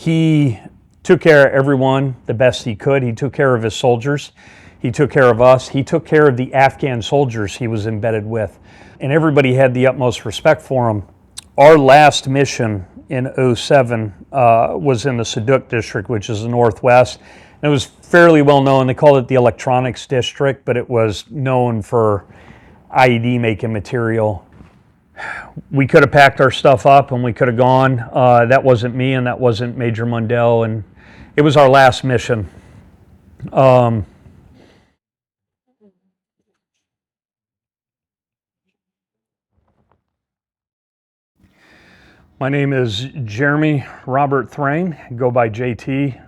He took care of everyone the best he could. He took care of his soldiers. He took care of us. He took care of the Afghan soldiers he was embedded with. And everybody had the utmost respect for him. Our last mission in '07 was in the Saduk district, which is the Northwest. And it was fairly well known. They called it the electronics district, but it was known for IED making material. We could have packed our stuff up and we could have gone. That wasn't me and that wasn't Major Mundell, and it was our last mission. My name is Jeremy Robert Thrane, go by JT,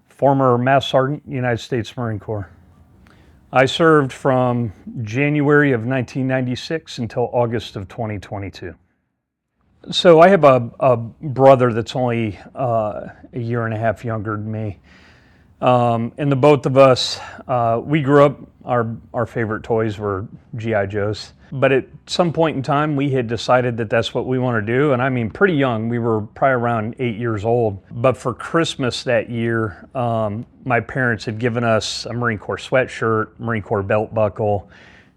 former Master Sergeant, United States Marine Corps. I served from January of 1996 until August of 2022. So I have a brother that's only a year and a half younger than me. And the both of us, we grew up, our favorite toys were G.I. Joes. But at some point in time, we had decided that that's what we want to do. And I mean, pretty young, we were probably around 8 years old. But for Christmas that year, my parents had given us a Marine Corps sweatshirt, Marine Corps belt buckle.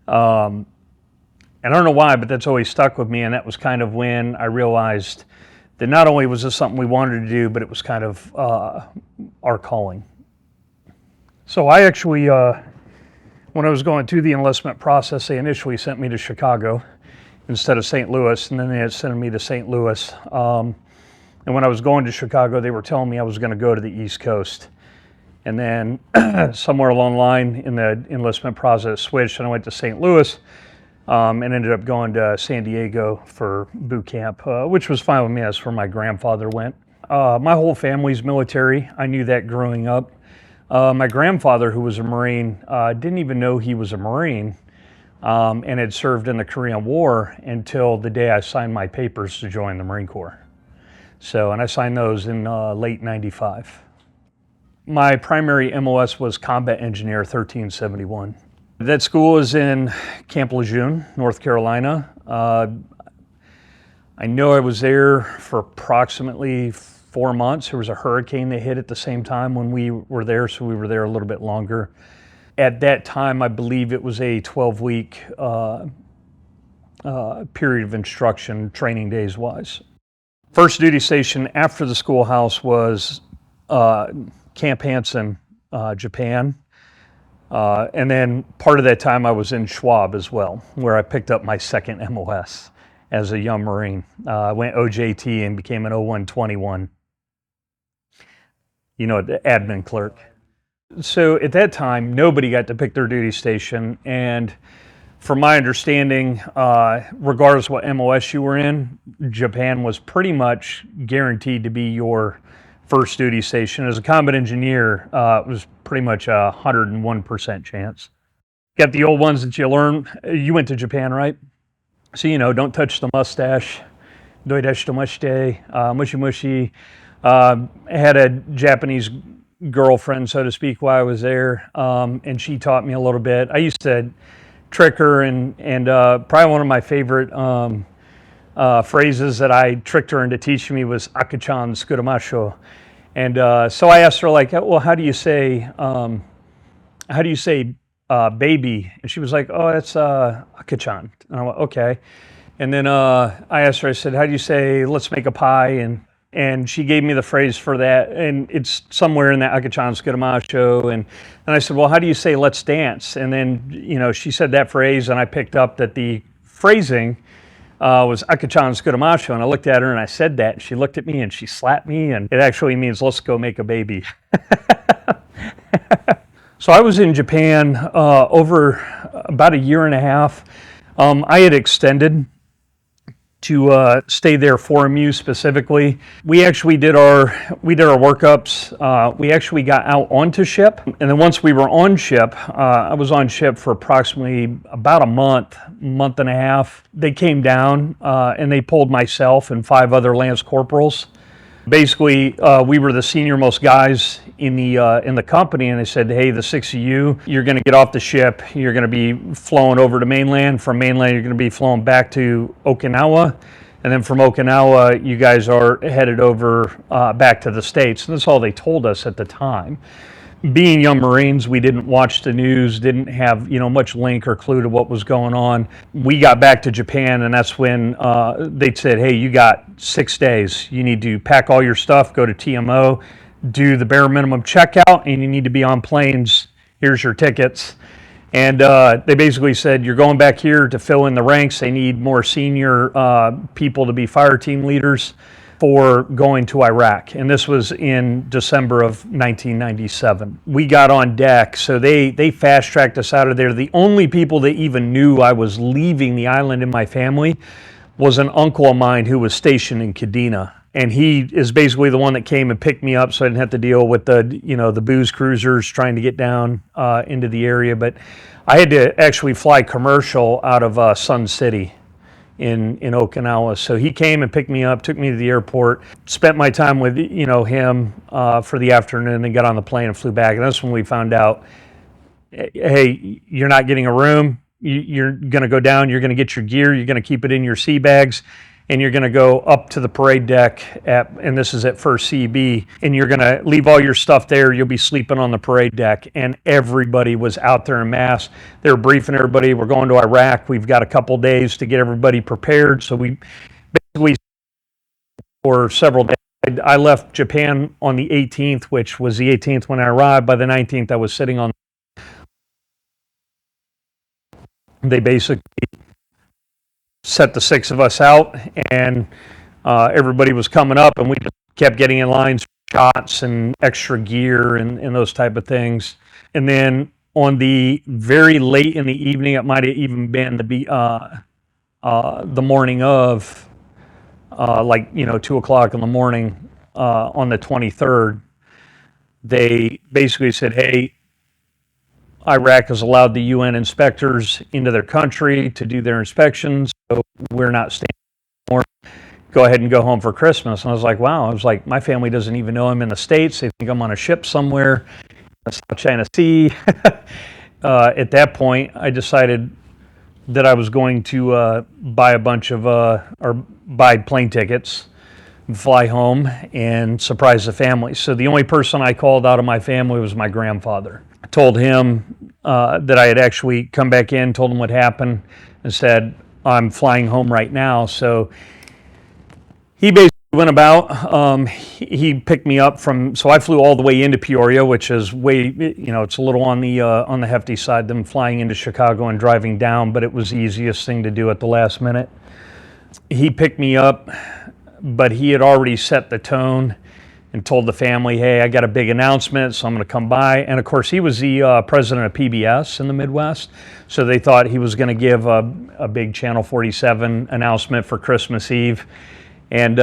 And I don't know why, but that's always stuck with me. And that was kind of when I realized that not only was this something we wanted to do, but it was kind of our calling. So I actually, when I was going through the enlistment process, they initially sent me to Chicago instead of St. Louis, and then they had sent me to St. Louis. And when I was going to Chicago, they were telling me I was going to go to the East Coast. And then somewhere along the line in the enlistment process switched, and I went to St. Louis and ended up going to San Diego for boot camp, which was fine with me. That's where my grandfather went. My whole family's military. I knew that growing up. My grandfather, who was a Marine, didn't even know he was a Marine and had served in the Korean War until the day I signed my papers to join the Marine Corps. So, and I signed those in late '95. My primary MOS was Combat Engineer 1371. That school is in Camp Lejeune, North Carolina. I know I was there for approximately 4 months. There was a hurricane that hit at the same time when we were there, so we were there a little bit longer. At that time, I believe it was a 12-week period of instruction, training days-wise. First duty station after the schoolhouse was Camp Hansen, Japan. And then part of that time I was in Schwab as well, where I picked up my second MOS as a young Marine. I went OJT and became an 0121. You know, the admin clerk. So at that time, nobody got to pick their duty station. And from my understanding, regardless what MOS you were in, Japan was pretty much guaranteed to be your first duty station. As a combat engineer, it was pretty much a 101% chance. Got the old ones that you learn. You went to Japan, right? So, you know, don't touch the mustache. Doidashito mashite, mushi mushi. I had a Japanese girlfriend, so to speak, while I was there, and she taught me a little bit. I used to trick her, and probably one of my favorite phrases that I tricked her into teaching me was "akachan skuramasho," and so I asked her, like, well, how do you say baby? And she was like, oh, that's akachan. And I went, okay. And then I asked her, I said, how do you say let's make a pie? And she gave me the phrase for that, and it's somewhere in that akachan skuramasho. And I said, well, how do you say let's dance? And then, you know, she said that phrase, and I picked up that the phrasing was akachan skuramasho, and I looked at her and I said that, and she looked at me and she slapped me, and it actually means let's go make a baby. So I was in Japan over about a year and a half. I had extended to stay there for MU specifically. We actually did our workups. We actually got out onto ship, and then once we were on ship, I was on ship for approximately about a month and a half. They came down and they pulled myself and 5 other lance corporals. Basically, we were the senior-most guys in the company, and they said, hey, the 6 of you, you're going to get off the ship, you're going to be flown over to mainland. From mainland, you're going to be flown back to Okinawa, And then from Okinawa, you guys are headed over back to the States. And that's all they told us at the time. Being young Marines, we didn't watch the news, didn't have much link or clue to what was going on. We got back to Japan, and that's when they said, hey, you got 6 days. You need to pack all your stuff, go to TMO, do the bare minimum checkout, and you need to be on planes. Here's your tickets. And they basically said, you're going back here to fill in the ranks. They need more senior people to be fire team leaders for going to Iraq. And this was in December of 1997. We got on deck, so they fast-tracked us out of there. The only people that even knew I was leaving the island in my family was an uncle of mine who was stationed in Kadena. And he is basically the one that came and picked me up so I didn't have to deal with the booze cruisers trying to get down into the area. But I had to actually fly commercial out of Sun City in Okinawa. So he came and picked me up, took me to the airport, spent my time with him for the afternoon, and got on the plane and flew back. And that's when we found out, hey, you're not getting a room. You're going to go down. You're going to get your gear. You're going to keep it in your sea bags. And you're going to go up to the parade deck and this is at First CB, and you're going to leave all your stuff there. You'll be sleeping on the parade deck. And everybody was out there en masse. They were briefing everybody. We're going to Iraq. We've got a couple days to get everybody prepared. So we basically, for several days, I left Japan on the 18th, which was the 18th when I arrived. By the 19th, I was sitting on. They basically set the 6 of us out, and everybody was coming up, and we just kept getting in lines for shots and extra gear and those type of things. And then on the very late in the evening, it might have even been the morning of, 2 o'clock in the morning on the 23rd, they basically said, hey, Iraq has allowed the UN inspectors into their country to do their inspections, so we're not staying anymore. Go ahead and go home for Christmas. And I was like, wow. I was like, my family doesn't even know I'm in the States. They think I'm on a ship somewhere in the South China Sea. At that point, I decided that I was going to buy a bunch of, or buy plane tickets, fly home, and surprise the family. So the only person I called out of my family was my grandfather. I told him that I had actually come back in, told him what happened, and said, I'm flying home right now. So he basically went about, he picked me up so I flew all the way into Peoria, which is way, it's a little on the hefty side, than flying into Chicago and driving down, but it was the easiest thing to do at the last minute. He picked me up, but he had already set the tone and told the family, hey, I got a big announcement, so I'm going to come by. And of course, he was the president of PBS in the Midwest, so they thought he was going to give a big Channel 47 announcement for Christmas Eve. And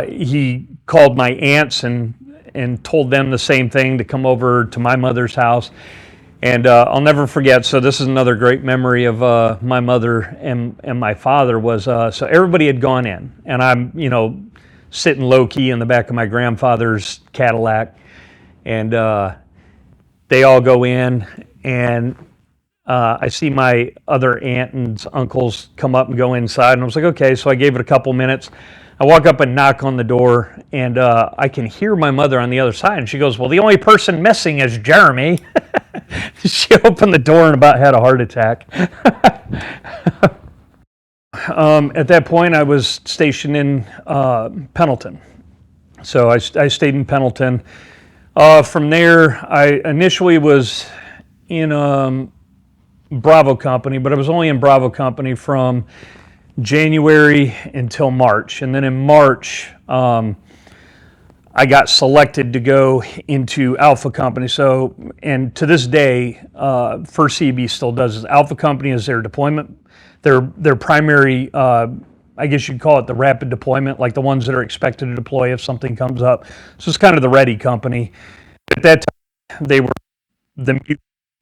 he called my aunts and told them the same thing, to come over to my mother's house. And I'll never forget, so this is another great memory of my mother and my father, was, so everybody had gone in, and I'm, sitting low-key in the back of my grandfather's Cadillac, and they all go in, and I see my other aunt and uncles come up and go inside, and I was like, okay, so I gave it a couple minutes. I walk up and knock on the door, and I can hear my mother on the other side, and she goes, well, the only person missing is Jeremy. She opened the door and about had a heart attack. At that point, I was stationed in Pendleton. So I stayed in Pendleton. From there, I initially was in Bravo Company, but I was only in Bravo Company from January until March. And then in March, I got selected to go into Alpha Company. So, and to this day, First CB still does this. Alpha Company is their deployment, their primary, I guess you'd call it the rapid deployment, like the ones that are expected to deploy if something comes up. So it's kind of the ready company. At that time, they were the mute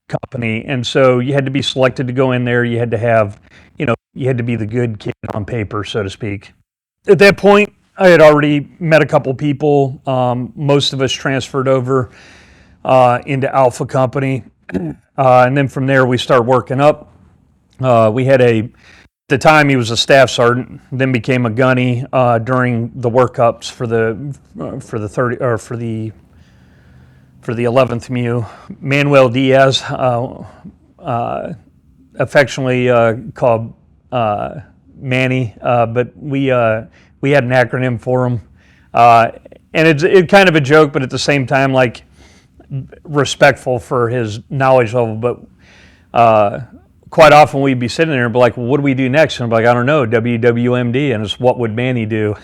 company, and so you had to be selected to go in there. You had to have, you had to be the good kid on paper, so to speak. At that point, I had already met a couple people. Most of us transferred over into Alpha Company. And then from there, we started working up. We had a the time he was a staff sergeant, then became a gunny during the workups for the 11th MEU. Manuel Diaz, affectionately called Manny, but we had an acronym for him, and it's kind of a joke, but at the same time, like, respectful for his knowledge level. But quite often we'd be sitting there and be like, well, what do we do next? And I'm like, I don't know, WWMD, and it's what would Manny do?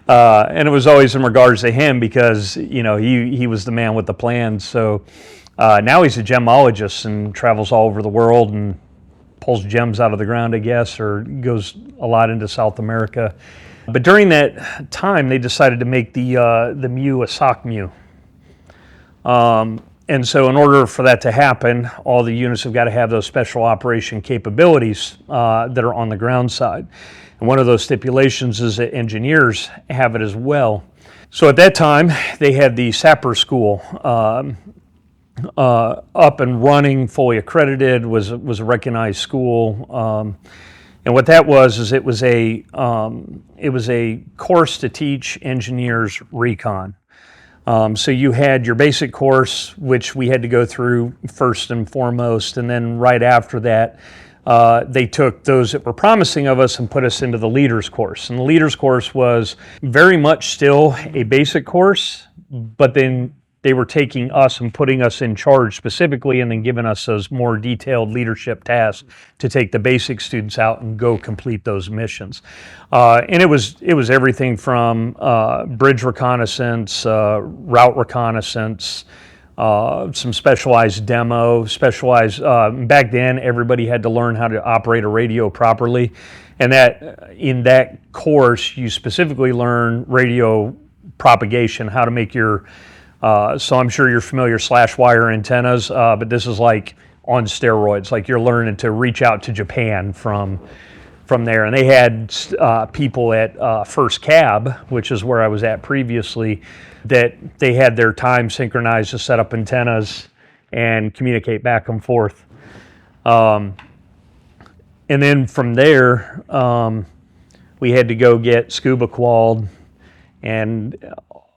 And it was always in regards to him because, you know, he was the man with the plans. So now he's a gemologist and travels all over the world and pulls gems out of the ground, I guess, or goes a lot into South America. But during that time, they decided to make the MEU a SOC MEU. And so in order for that to happen, all the units have got to have those special operation capabilities that are on the ground side. And one of those stipulations is that engineers have it as well. So at that time, they had the Sapper School up and running, fully accredited, was a recognized school. And what that was is it was a course to teach engineers recon. So you had your basic course, which we had to go through first and foremost, and then right after that, they took those that were promising of us and put us into the leaders course. And the leaders course was very much still a basic course, but then they were taking us and putting us in charge specifically and then giving us those more detailed leadership tasks to take the basic students out and go complete those missions. And it was everything from bridge reconnaissance, route reconnaissance, some specialized demo, back then everybody had to learn how to operate a radio properly. And that in that course, you specifically learn radio propagation, how to make your so I'm sure you're familiar slash wire antennas, but this is like on steroids. Like you're learning to reach out to Japan from there. And they had people at First Cab, which is where I was at previously, that they had their time synchronized to set up antennas and communicate back and forth. And then from there, we had to go get scuba qualled and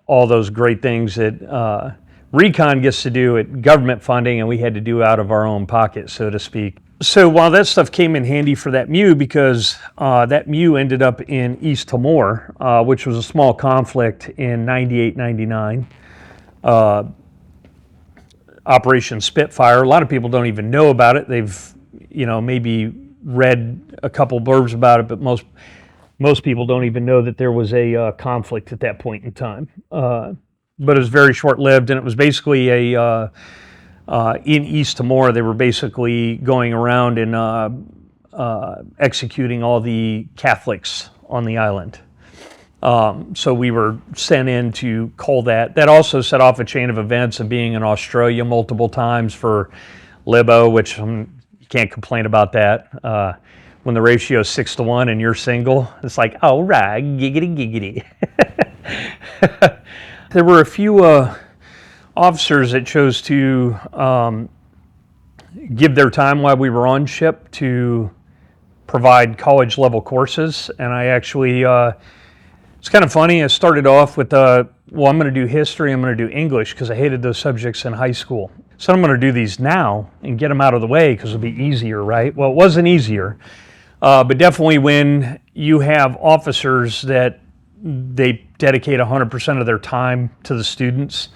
all those great things that Recon gets to do at government funding, and we had to do out of our own pocket, so to speak. So while that stuff came in handy for that MEU, because that MEU ended up in East Timor, which was a small conflict in 98, 99. Operation Spitfire. A lot of people don't even know about it. They've, maybe read a couple blurbs about it, but most people don't even know that there was a conflict at that point in time. But it was very short-lived, and it was basically in East Timor, they were basically going around and executing all the Catholics on the island. So we were sent in to cull that. That also set off a chain of events of being in Australia multiple times for Libo, which you can't complain about that. When the ratio is 6-1 and you're single, it's like, all right, giggity, giggity. There were a few officers that chose to give their time while we were on ship to provide college level courses. And I actually, it's kind of funny, I started off with, I'm going to do history, I'm going to do English, because I hated those subjects in high school. So I'm going to do these now and get them out of the way because it'll be easier, right? Well, it wasn't easier. But definitely when you have officers that they dedicate 100% of their time to the students,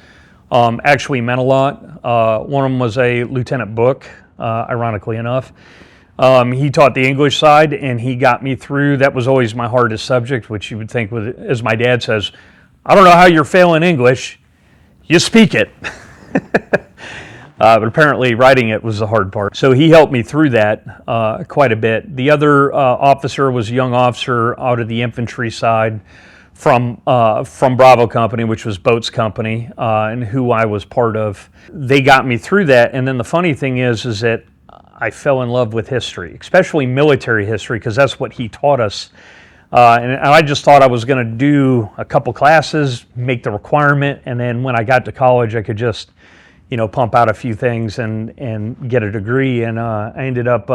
actually meant a lot. One of them was a Lieutenant Book, ironically enough. He taught the English side, and he got me through. That was always my hardest subject, which you would think, as my dad says, I don't know how you're failing English. You speak it. But apparently writing it was the hard part. So he helped me through that quite a bit. The other officer was a young officer out of the infantry side from Bravo Company, which was Boat's company, and who I was part of. They got me through that. And then the funny thing is that I fell in love with history, especially military history, because that's what he taught us. And I just thought I was going to do a couple classes, make the requirement, and then when I got to college, I could just pump out a few things and get a degree. And I ended up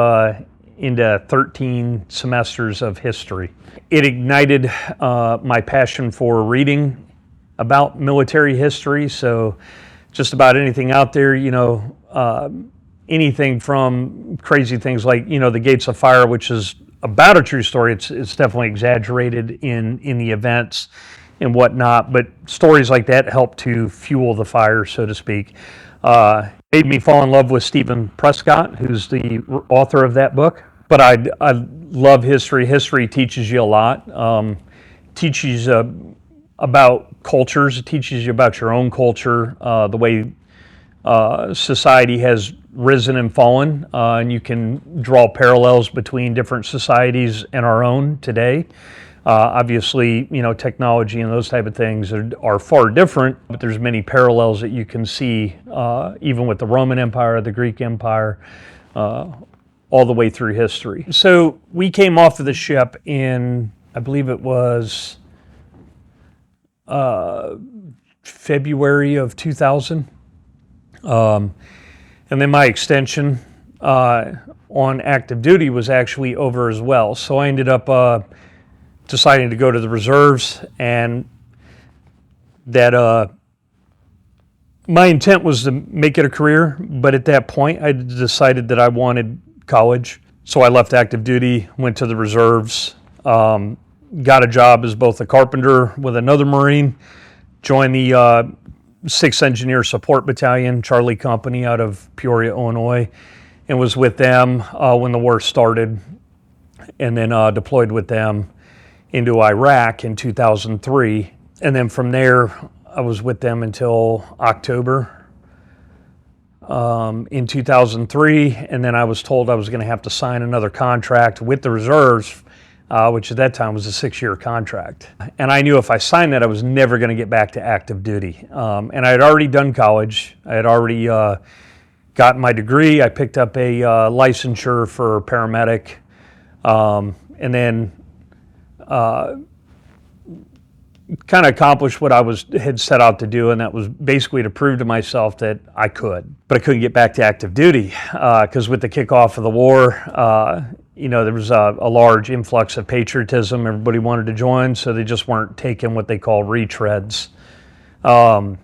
into 13 semesters of history. It ignited my passion for reading about military history. So just about anything out there, anything from crazy things like, the Gates of Fire, which is about a true story. It's definitely exaggerated in the events and whatnot, but stories like that help to fuel the fire, so to speak. Made me fall in love with Stephen Prescott, who's the author of that book. But I love history. History teaches you a lot. Teaches about cultures. It teaches you about your own culture, the way society has risen and fallen, and you can draw parallels between different societies and our own today. Obviously, technology and those type of things are far different, but there's many parallels that you can see, even with the Roman Empire, the Greek Empire, all the way through history. So we came off of the ship in, I believe it was February of 2000. And then my extension on active duty was actually over as well. So I ended up deciding to go to the reserves, and that my intent was to make it a career, but at that point I decided that I wanted college. So I left active duty, went to the reserves, got a job as both a carpenter with another Marine, joined the 6th Engineer Support Battalion, Charlie Company out of Peoria, Illinois, and was with them when the war started, and then deployed with them into Iraq in 2003. And then from there, I was with them until October in 2003. And then I was told I was going to have to sign another contract with the reserves, which at that time was a 6-year contract. And I knew if I signed that, I was never going to get back to active duty. And I had already done college. I had already gotten my degree. I picked up a licensure for paramedic, and then kind of accomplished what I had set out to do, and that was basically to prove to myself that I could. But I couldn't get back to active duty because with the kickoff of the war, there was a large influx of patriotism. Everybody wanted to join, so they just weren't taking what they call retreads. So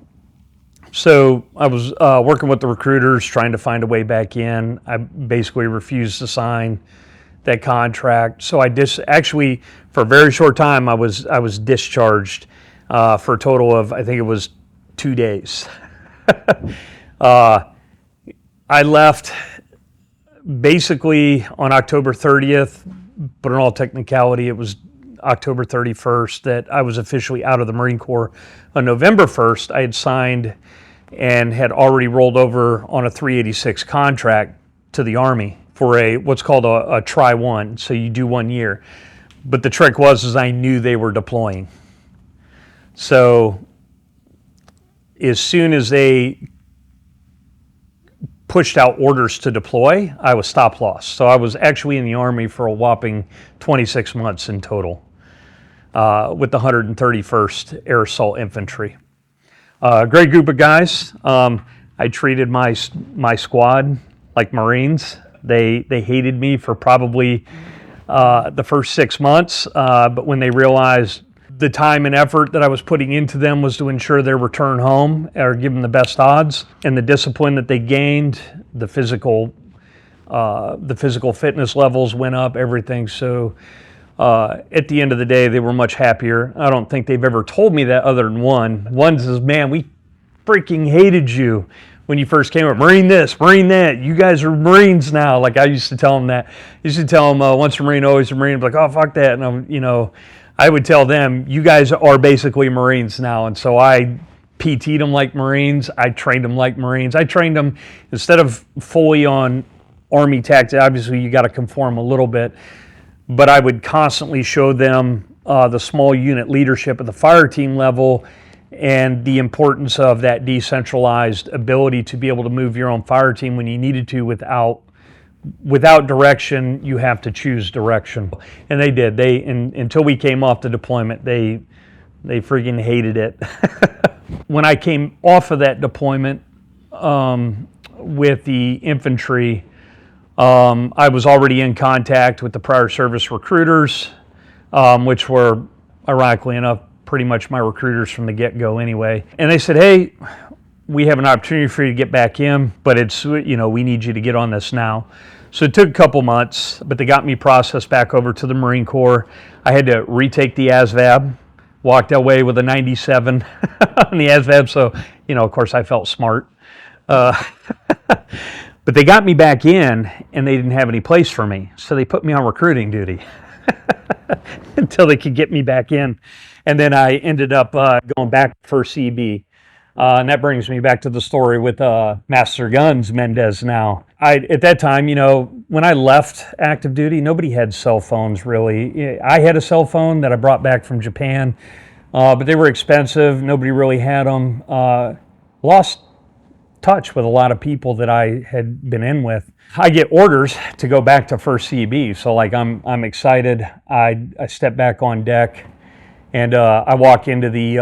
I was working with the recruiters, trying to find a way back in. I basically refused to sign that contract. So I actually, for a very short time, I was discharged for a total of, I think it was 2 days. I left basically on October 30th, but in all technicality, it was October 31st that I was officially out of the Marine Corps. On November 1st, I had signed and had already rolled over on a 386 contract to the Army for what's called a Try-1, so you do 1 year. But the trick was I knew they were deploying. So as soon as they pushed out orders to deploy, I was stop loss. So I was actually in the Army for a whopping 26 months in total with the 131st Air Assault Infantry. Great group of guys. I treated my squad like Marines. They hated me for probably the first 6 months, but when they realized the time and effort that I was putting into them was to ensure their return home or give them the best odds, and the discipline that they gained, the physical fitness levels went up, everything. So at the end of the day, they were much happier. I don't think they've ever told me that other than one. One says, "Man, we freaking hated you when you first came up. Marine this, Marine that. You guys are Marines now." Like I used to tell them that. I used to tell them once a Marine, always a Marine. I'd be like, "Oh, fuck that." And I would tell them, "You guys are basically Marines now." And so I PT'd them like Marines. I trained them like Marines. I trained them instead of fully on Army tactics. Obviously, you got to conform a little bit. But I would constantly show them the small unit leadership at the fire team level and the importance of that decentralized ability to be able to move your own fire team when you needed to without direction. You have to choose direction. And they did. Until we came off the deployment, they freaking hated it. When I came off of that deployment with the infantry, I was already in contact with the prior service recruiters, which were, ironically enough, pretty much my recruiters from the get-go anyway. And they said, hey, we have an opportunity for you to get back in, but it's, we need you to get on this now. So it took a couple months, but they got me processed back over to the Marine Corps. I had to retake the ASVAB, walked away with a 97 on the ASVAB, so, of course I felt smart. But they got me back in, and they didn't have any place for me, so they put me on recruiting duty until they could get me back in. And then I ended up going back for CB. And that brings me back to the story with Master Guns Mendez now. At that time, when I left active duty, nobody had cell phones really. I had a cell phone that I brought back from Japan, but they were expensive. Nobody really had them. Lost touch with a lot of people that I had been in with. I get orders to go back to first CB, so I'm excited. I step back on deck, and I walk into the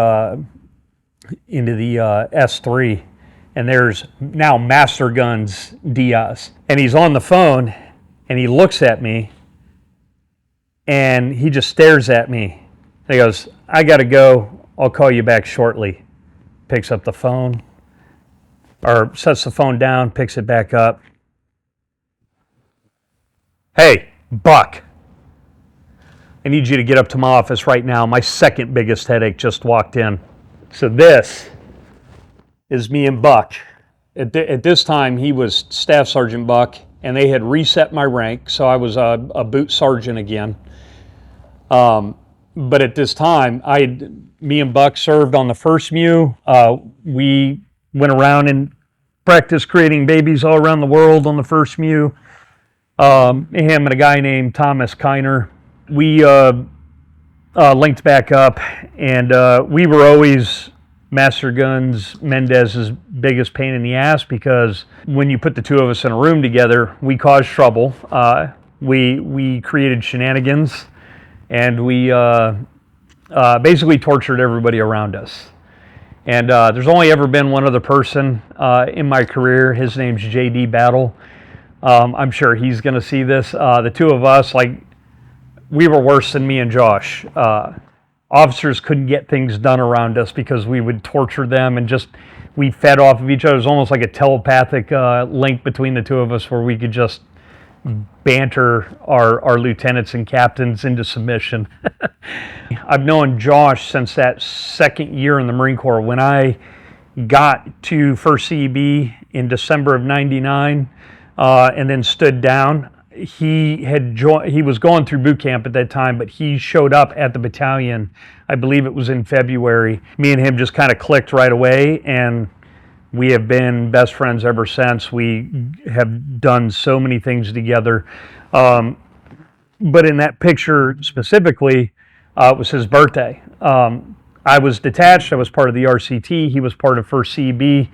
S3, and there's now Master Guns Diaz, and he's on the phone, and he looks at me, and he just stares at me. And he goes, I gotta go, I'll call you back shortly. Picks up the phone, or sets the phone down, picks it back up. Hey, Buck, I need you to get up to my office right now. My second biggest headache just walked in. So this is me and Buck. At this time, he was Staff Sergeant Buck, and they had reset my rank, so I was a boot sergeant again. But at this time, me and Buck served on the first MEU. We went around and practiced creating babies all around the world on the first MEU. Him and a guy named Thomas Kiner. We linked back up, and we were always Master Guns Mendez's biggest pain in the ass, because when you put the two of us in a room together, we caused trouble. We created shenanigans, and we basically tortured everybody around us. And there's only ever been one other person in my career. His name's J.D. Battle. I'm sure he's going to see this. The two of us, we were worse than me and Josh. Officers couldn't get things done around us because we would torture them, and we fed off of each other. It was almost like a telepathic link between the two of us, where we could just banter our lieutenants and captains into submission. I've known Josh since that second year in the Marine Corps. When I got to 1st CEB in December of '99 and then stood down, he was going through boot camp at that time, but he showed up at the battalion. I believe it was in February. Me and him just kind of clicked right away, and we have been best friends ever since. We have done so many things together. But in that picture specifically, it was his birthday. I was detached. I was part of the RCT. He was part of 1st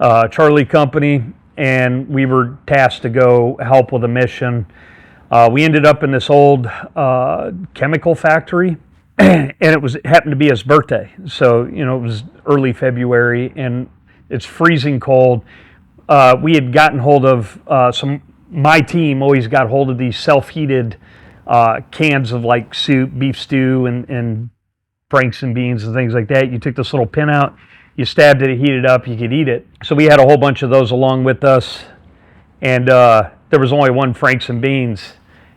CB, Charlie Company, and we were tasked to go help with a mission. We ended up in this old chemical factory, and it happened to be his birthday. So, it was early February, and it's freezing cold. We had gotten hold of my team always got hold of these self-heated cans of soup, beef stew, and franks and beans and things like that. You took this little pin out, you stabbed it, heated up, you could eat it. So we had a whole bunch of those along with us, and there was only one franks and beans.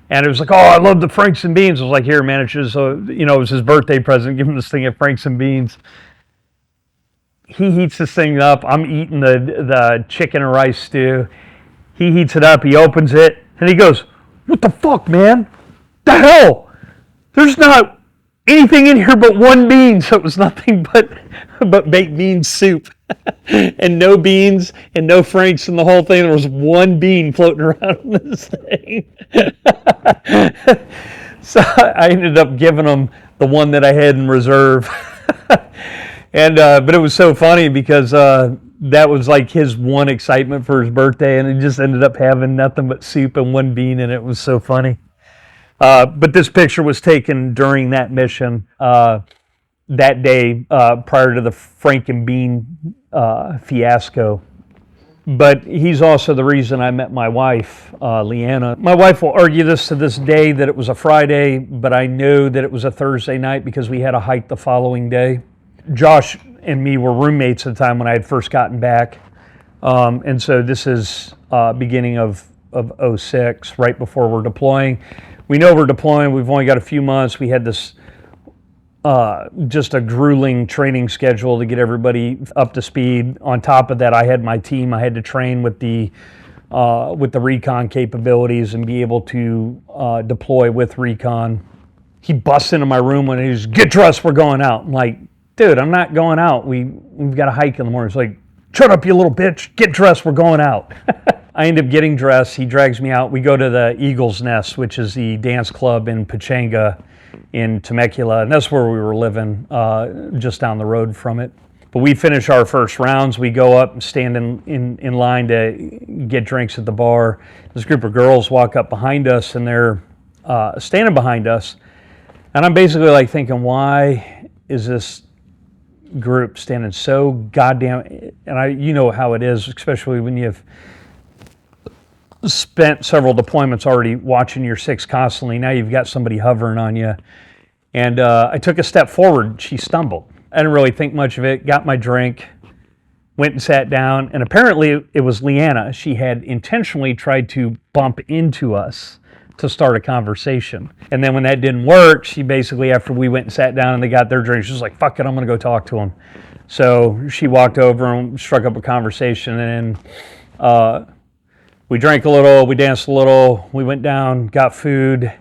And it was oh, I love the franks and beans. I was here, man, it was his birthday present, give him this thing of franks and beans. He heats this thing up. I'm eating the chicken and rice stew. He heats it up, he opens it, and he goes, what the fuck, man? The hell? There's not anything in here but one bean. So it was nothing but baked bean soup. And no beans and no franks in the whole thing. There was one bean floating around in this thing. So I ended up giving him the one that I had in reserve. And but it was so funny because that was his one excitement for his birthday, and he just ended up having nothing but soup and one bean, and it was so funny. But this picture was taken during that mission that day prior to the Frank and Bean fiasco. But he's also the reason I met my wife, Leanna. My wife will argue this to this day that it was a Friday, but I know that it was a Thursday night because we had a hike the following day. Josh and me were roommates at the time when I had first gotten back. And so this is beginning of 06, right before we're deploying. We know we're deploying. We've only got a few months. We had this just a grueling training schedule to get everybody up to speed. On top of that, I had my team. I had to train with the recon capabilities and be able to deploy with recon. He busts into my room when he's, "Get dressed, we're going out." I'm like, "Dude, I'm not going out. We've got a hike in the morning." He's like, "Shut up, you little bitch. Get dressed, we're going out." I end up getting dressed. He drags me out. We go to the Eagle's Nest, which is the dance club in Pechanga in Temecula, and that's where we were living, just down the road from it. But we finish our first rounds. We go up and stand in line to get drinks at the bar. This group of girls walk up behind us, and they're standing behind us. And I'm basically like thinking, why is this group standing so goddamn, and you know how it is, especially when you've spent several deployments already watching your six constantly. Now you've got somebody hovering on you. And I took a step forward. She stumbled. I didn't really think much of it. Got my drink, went and sat down. And apparently it was Leanna. She had intentionally tried to bump into us to start a conversation. And then when that didn't work, she basically, after we went and sat down and they got their drinks, she was like, "Fuck it, I'm going to go talk to them." So she walked over and struck up a conversation. And we drank a little, we danced a little, we went down, got food,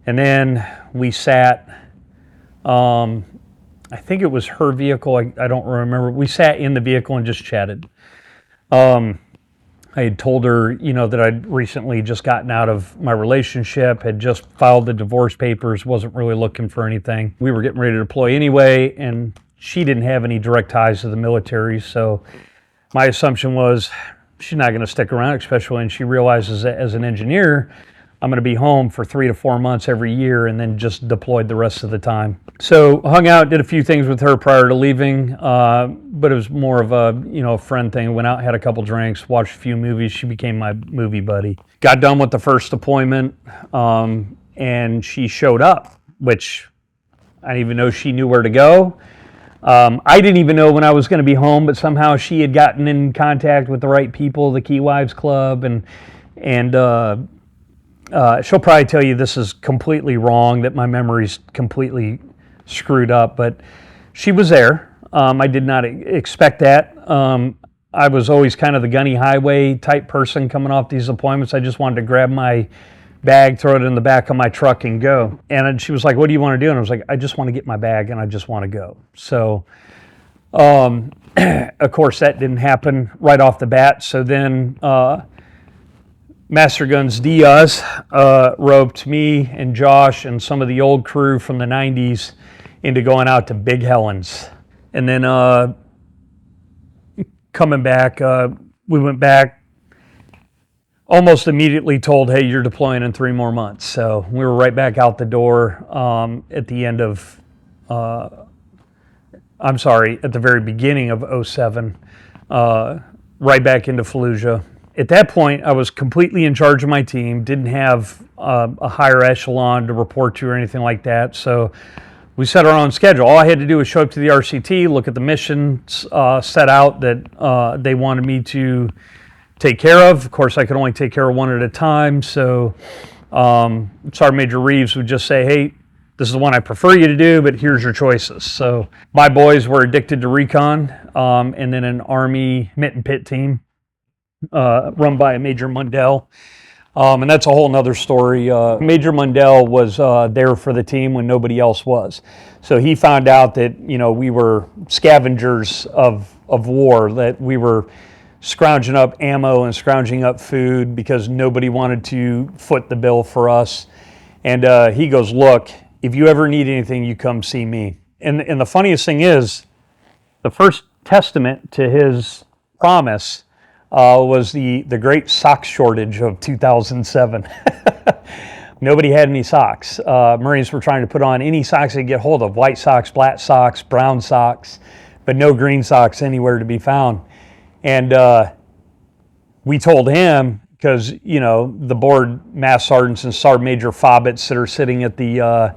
and then we sat. I think it was her vehicle. I don't remember. We sat in the vehicle and just chatted. I had told her, that I'd recently just gotten out of my relationship, had just filed the divorce papers, wasn't really looking for anything. We were getting ready to deploy anyway, and she didn't have any direct ties to the military, so my assumption was she's not going to stick around, especially when she realizes that as an engineer, I'm going to be home for 3 to 4 months every year and then just deployed the rest of the time. So hung out, did a few things with her prior to leaving, but it was more of a friend thing. Went out, had a couple drinks, watched a few movies. She became my movie buddy. Got done with the first deployment, and she showed up, which I didn't even know she knew where to go. I didn't even know when I was going to be home, but somehow she had gotten in contact with the right people, the Key Wives Club, and she'll probably tell you this is completely wrong, that my memory's completely screwed up, but she was there. I did not expect that. I was always kind of the gunny highway type person coming off these deployments. I just wanted to grab my bag, throw it in the back of my truck and go. And she was like, "What do you want to do?" And I was like, "I just want to get my bag and I just want to go." So, of course, that didn't happen right off the bat. So then Master Guns Diaz roped me and Josh and some of the old crew from the 90s into going out to Big Helen's. And then coming back, we went back, almost immediately told, "Hey, you're deploying in 3 more months." So we were right back out the door at the end of, at the very beginning of 07, right back into Fallujah. At that point, I was completely in charge of my team, didn't have a higher echelon to report to or anything like that. So we set our own schedule. All I had to do was show up to the RCT, look at the missions set out that they wanted me to take care of. Of course, I could only take care of one at a time. So Sergeant Major Reeves would just say, "Hey, this is the one I prefer you to do, but here's your choices." So my boys were addicted to recon, and then an Army Mitt and Pit team run by Major Mundell. And that's a whole nother story. Major Mundell was there for the team when nobody else was. So he found out that, we were scavengers of war, that we were scrounging up ammo and scrounging up food because nobody wanted to foot the bill for us. And he goes, "Look, if you ever need anything, you come see me." And the funniest thing is, the first testament to his promise was the great sock shortage of 2007. Nobody had any socks. Marines were trying to put on any socks they could get hold of, white socks, black socks, brown socks, but no green socks anywhere to be found. And we told him, because, the board mass sergeants and sergeant major fobbits that are sitting at the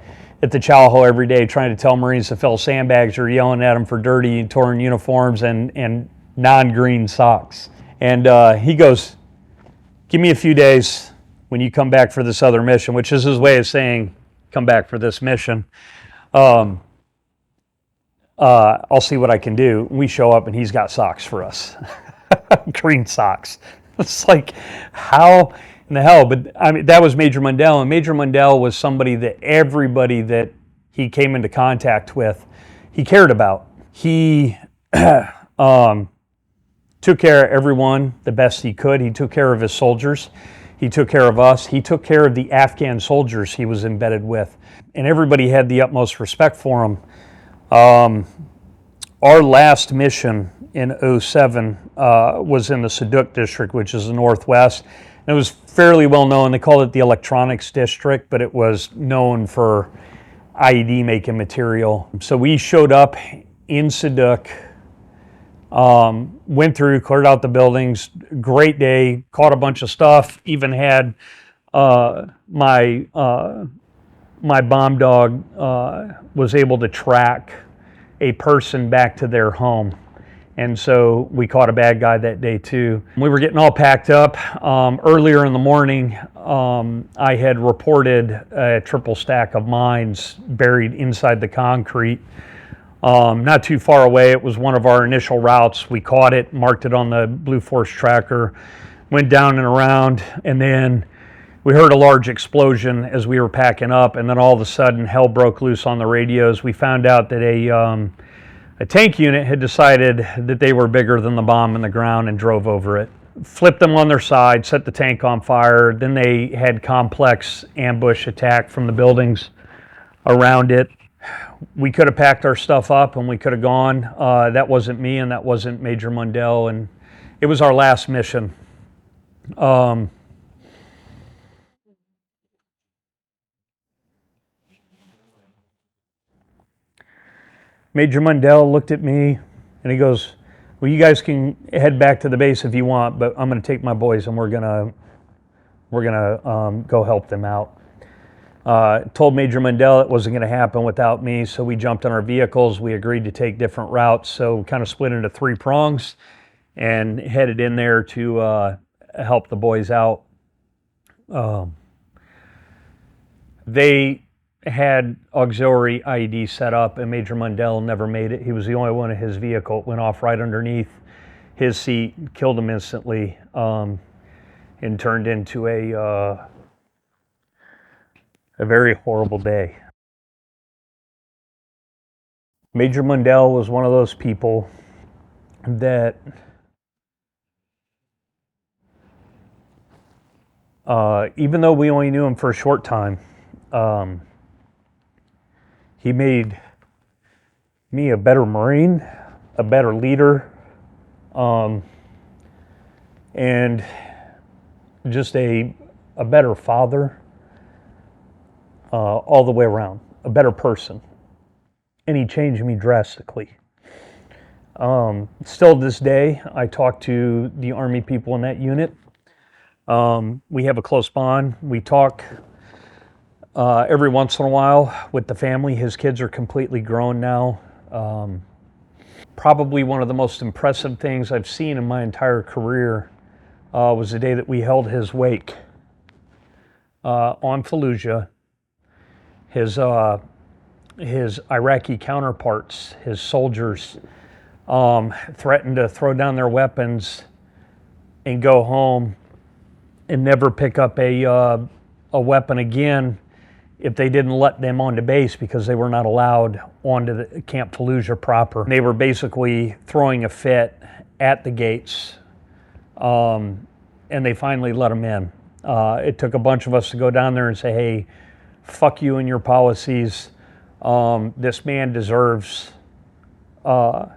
chow hall every day trying to tell Marines to fill sandbags or yelling at them for dirty and torn uniforms and non-green socks. And he goes, give me a few days when you come back for this other mission, which is his way of saying, come back for this mission. I'll see what I can do. We show up and he's got socks for us. Green socks. It's like, how in the hell? But I mean, that was Major Mundell, and Major Mundell was somebody that everybody that he came into contact with, he cared about. He took care of everyone the best he could. He took care of his soldiers. He took care of us. He took care of the Afghan soldiers he was embedded with. And everybody had the utmost respect for him. Our last mission in 2007 was in the Saduk district, which is the Northwest. And it was fairly well known. They called it the Electronics District, but it was known for IED making material. So we showed up in Saduk, went through, cleared out the buildings, great day, caught a bunch of stuff, even had my bomb dog was able to track a person back to their home. And so we caught a bad guy that day too. We were getting all packed up. Earlier in the morning, I had reported a triple stack of mines buried inside the concrete. Not too far away, it was one of our initial routes. We caught it, marked it on the Blue Force tracker, went down and around, and then we heard a large explosion as we were packing up, and then all of a sudden hell broke loose on the radios. We found out that a tank unit had decided that they were bigger than the bomb in the ground and drove over it. Flipped them on their side, set the tank on fire. Then they had complex ambush attack from the buildings around it. We could have packed our stuff up and we could have gone. That wasn't me and that wasn't Major Mundell, and it was our last mission. Major Mundell looked at me and he goes, well, you guys can head back to the base if you want, but I'm going to take my boys and we're gonna go help them out. Told Major Mundell it wasn't going to happen without me, so we jumped on our vehicles. We agreed to take different routes, so we kind of split into three prongs and headed in there to help the boys out. They had auxiliary IED set up, and Major Mundell never made it. He was the only one in his vehicle. It went off right underneath his seat, killed him instantly, and turned into a very horrible day. Major Mundell was one of those people that even though we only knew him for a short time, he made me a better Marine, a better leader, and just a better father, all the way around, a better person. And he changed me drastically. Still to this day, I talk to the Army people in that unit. We have a close bond. We talk every once in a while with the family. His kids are completely grown now. Probably one of the most impressive things I've seen in my entire career was the day that we held his wake on Fallujah. His Iraqi counterparts, his soldiers, threatened to throw down their weapons and go home and never pick up a weapon again if they didn't let them onto base, because they were not allowed onto the Camp Fallujah proper. They were basically throwing a fit at the gates, and they finally let them in. It took a bunch of us to go down there and say, hey, fuck you and your policies. This man deserves the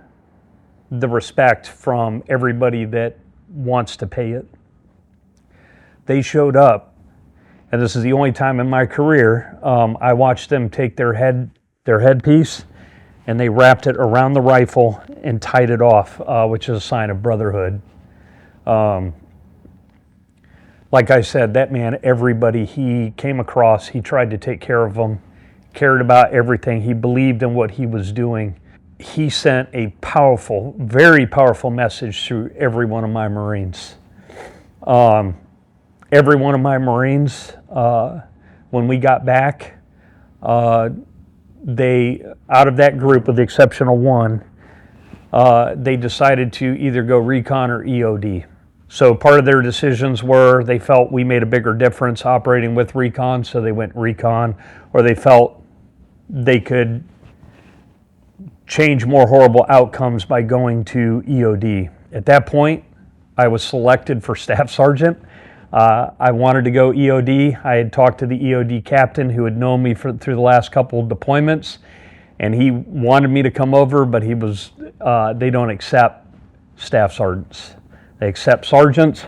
respect from everybody that wants to pay it. They showed up, and this is the only time in my career I watched them take their headpiece and they wrapped it around the rifle and tied it off, which is a sign of brotherhood. Like I said, that man, everybody he came across, he tried to take care of them, cared about everything. He believed in what he was doing. He sent a powerful, very powerful message through every one of my Marines. Every one of my Marines, when we got back, they, out of that group with the exception of one, they decided to either go recon or EOD. So part of their decisions were they felt we made a bigger difference operating with recon, so they went recon, or they felt they could change more horrible outcomes by going to EOD. At that point, I was selected for staff sergeant. I wanted to go EOD. I had talked to the EOD captain who had known me through the last couple of deployments, and he wanted me to come over, but he was, they don't accept staff sergeants. They accept sergeants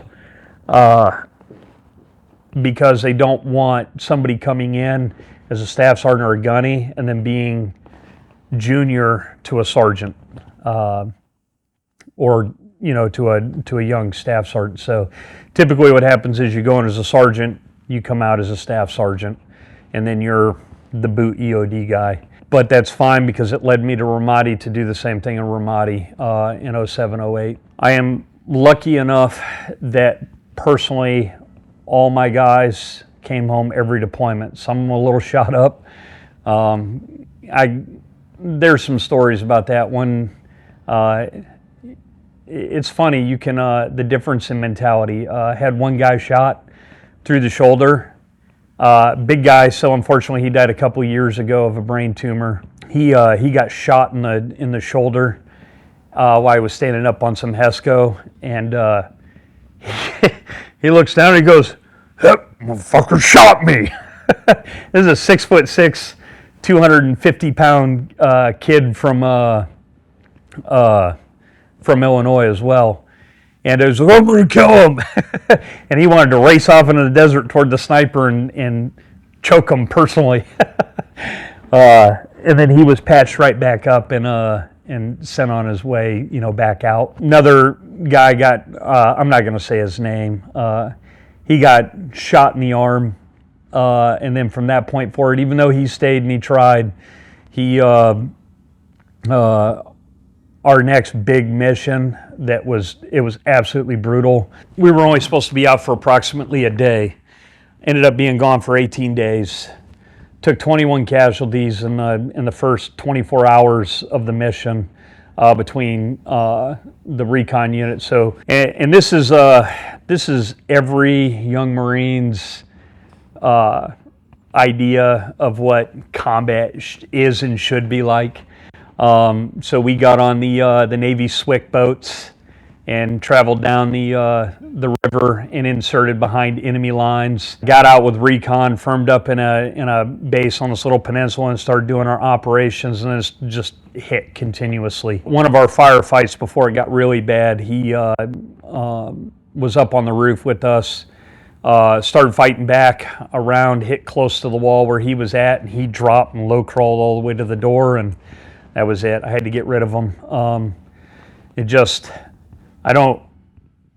because they don't want somebody coming in as a staff sergeant or a gunny and then being junior to a sergeant or to a young staff sergeant. So typically what happens is you go in as a sergeant, you come out as a staff sergeant, and then you're the boot EOD guy. But that's fine because it led me to Ramadi to do the same thing in Ramadi in 07, 08. I am lucky enough that personally all my guys came home every deployment. Some of them a little shot up. There's some stories about that one. It's funny, you can the difference in mentality. Had one guy shot through the shoulder, big guy. So unfortunately, he died a couple years ago of a brain tumor. He got shot in the shoulder while I was standing up on some HESCO, and he looks down and he goes, "That motherfucker shot me." This is a 6'6", 250-pound kid from Illinois as well. And it was, "I'm going to kill him." And he wanted to race off into the desert toward the sniper and choke him personally. And then he was patched right back up and sent on his way, back out. Another guy got, I'm not going to say his name, he got shot in the arm. And then from that point forward, even though he stayed and he tried, our next big mission it was absolutely brutal. We were only supposed to be out for approximately a day. Ended up being gone for 18 days. Took 21 casualties in the first 24 hours of the mission between the recon unit. So, and this is every young Marine's idea of what combat is and should be like. So we got on the Navy Swick boats and traveled down the river and inserted behind enemy lines. Got out with recon, firmed up in a base on this little peninsula and started doing our operations, and it's just hit continuously. One of our firefights before it got really bad, he was up on the roof with us, started fighting back around, hit close to the wall where he was at, and he dropped and low crawled all the way to the door, and that was it. I had to get rid of him. I don't